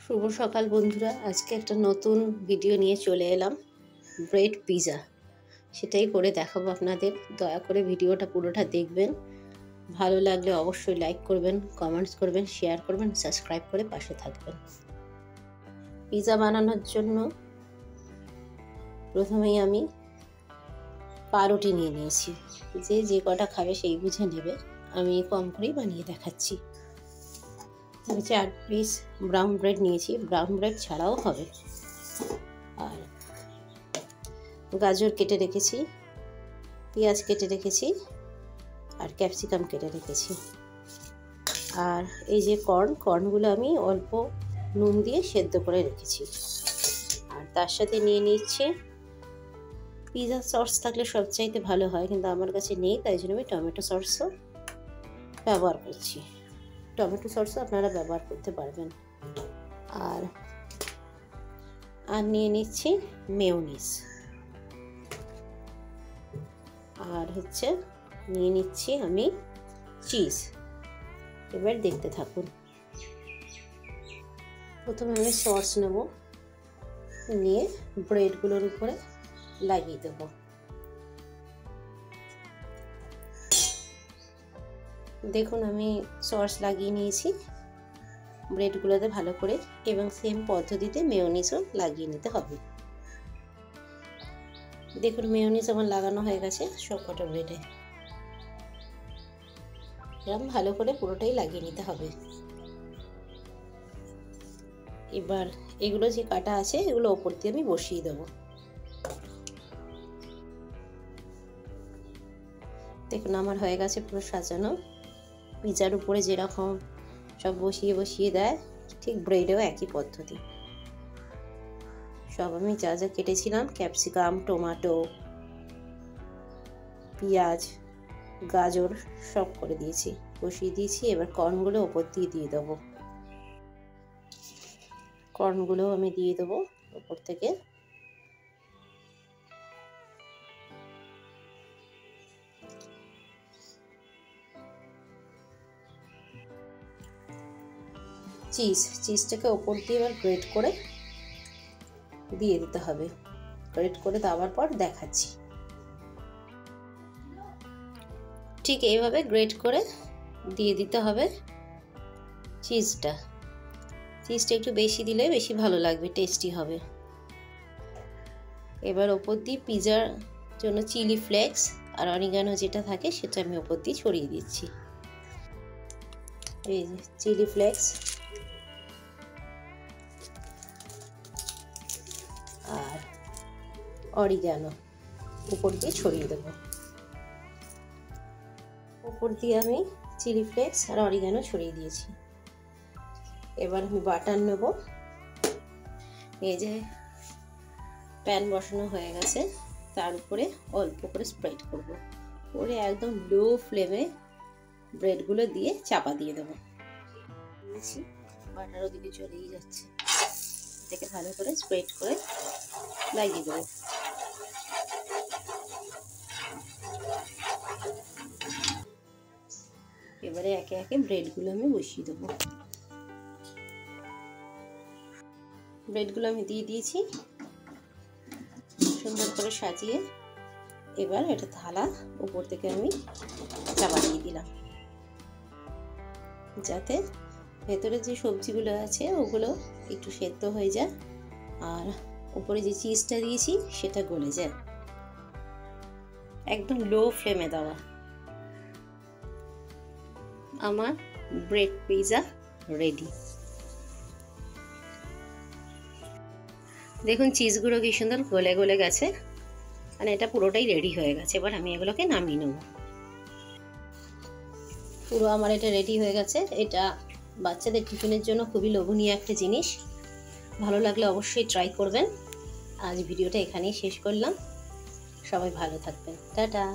শুভ সকাল বন্ধুরা, আজকে একটা নতুন ভিডিও নিয়ে চলে এলাম। ব্রেড পিৎজা সেটাই করে দেখাবো আপনাদের। দয়া করে ভিডিওটা পুরোটা দেখবেন। ভালো লাগলে অবশ্যই লাইক করবেন, কমেন্টস করবেন, শেয়ার করবেন, সাবস্ক্রাইব করে পাশে থাকবেন। পিৎজা বানানোর জন্য প্রথমেই আমি পাউরুটি নিয়ে নিয়েছি। যে কটা খাবে সেই বুঝে নেবে, আমি কম করেই বানিয়ে দেখাচ্ছি। আমি 4 পিস ব্রাউন ব্রেড নিয়েছি, ব্রাউন ব্রেড ছাড়াও হবে। আর গাজর কেটে রেখেছি, পেঁয়াজ কেটে রেখেছি, আর ক্যাপসিকাম কেটে রেখেছি। আর এই যে কর্নগুলো আমি অল্প নুন দিয়ে সেদ্ধ করে রেখেছি। আর তার সাথে নিয়ে নিচ্ছি পিৎজা সস, থাকলে সবচাইতে ভালো হয়, কিন্তু আমার কাছে নেই, তাই জন্য আমি টমেটো সসও ব্যবহার করছি। টমেটো সসও আপনারা ব্যবহার করতে পারবেন। আর নিয়ে নিচ্ছি মেয়োনিজ। আর নিয়ে নিচ্ছি আমি চিজ। এবার দেখতে থাকুন। প্রথমে আমি সস নেব, নিয়ে ব্রেডগুলোর উপরে লাগিয়ে দেব। দেখুন আমি সস লাগিয়ে নিয়েছি ব্রেডগুলোতে ভালো করে, এবং সেম পদ্ধতিতে মেয়োনিজও লাগিয়ে নিতে হবে। দেখুন মেয়োনিজ আমার লাগানো হয়ে গেছে সবকটা ব্রেডে। এরকম ভালো করে পুরোটাই লাগিয়ে নিতে হবে। এবার এগুলো যে কাটা আছে এগুলো ওপর দিয়ে আমি বসিয়ে দেব। দেখুন আমার হয়ে গেছে পুরো সাজানো। পিৎজার উপরে যেরকম সব বসিয়ে দেয়, ঠিক ব্রেডেও একই পদ্ধতি। সব আমি যা যা কেটেছিলাম, ক্যাপসিকাম, টমেটো, পেঁয়াজ, গাজর সব করে দিয়েছি, বসিয়ে দিয়েছি। এবার কর্নগুলো ওপর দিয়ে দেবো। কর্নগুলো আমি দিয়ে দেবো ওপর থেকে। চিজটাকে ওপর দিয়ে এবার গ্রেট করে দিয়ে দিতে হবে। গ্রেট করে দেওয়ার পর দেখাচ্ছি। ঠিক এইভাবে গ্রেট করে দিয়ে দিতে হবে চিজটা একটু বেশি দিলে বেশি ভালো লাগবে, টেস্টি হবে। এবার ওপর দিয়ে পিৎজার জন্য চিলি ফ্লেক্স আর অরিগানো যেটা থাকে সেটা আমি ওপর দিয়ে ছড়িয়ে দিচ্ছি। এই যে চিলি ফ্লেক্স আর অরিগানো উপর দিয়ে ছড়িয়ে দেবো। উপর দিয়ে আমি চিলি ফ্লেক্স আর অরিগানো ছড়িয়ে দিয়েছি। এবার আমি বাটার নেব। এই যে প্যান বসানো হয়ে গেছে, তার উপরে অল্প করে স্প্রেড করব, করে একদম লো ফ্লেমে ব্রেডগুলো দিয়ে চাপা দিয়ে দেবো। বাটার ওদিকে চলেই যাচ্ছে, এটাকে ভালো করে স্প্রেড করে লাগিয়ে দেবো। এবারে একে একে ব্রেডগুলো আমি বসিয়ে দেবো। ব্রেডগুলো আমি দিয়ে দিয়েছি সুন্দর করে সাজিয়ে। এবার এটা থালা উপর থেকে আমি চাপা দিয়ে দিলাম, যাতে ভেতরে যে সবজিগুলো আছে ওগুলো একটু সেদ্ধ হয়ে যায়, আর উপরে যে চিজটা দিয়েছি সেটা গলে যায়। একদম লো ফ্লেমে দেওয়া। আমার ব্রেড পিৎজা রেডি। দেখুন চিজগুলো কি সুন্দর গলে গেছে, মানে এটা পুরোটাই রেডি হয়ে গেছে। এবার আমি এগুলোকে নামিয়ে নেব। পুরো আমার এটা রেডি হয়ে গেছে। এটা বাচ্চাদের টিফিনের জন্য খুবই লোভনীয় একটা জিনিস। ভালো লাগলে অবশ্যই ট্রাই করবেন। আজ ভিডিওটা এখানেই শেষ করলাম। সবাই ভালো থাকবেন। টাটা।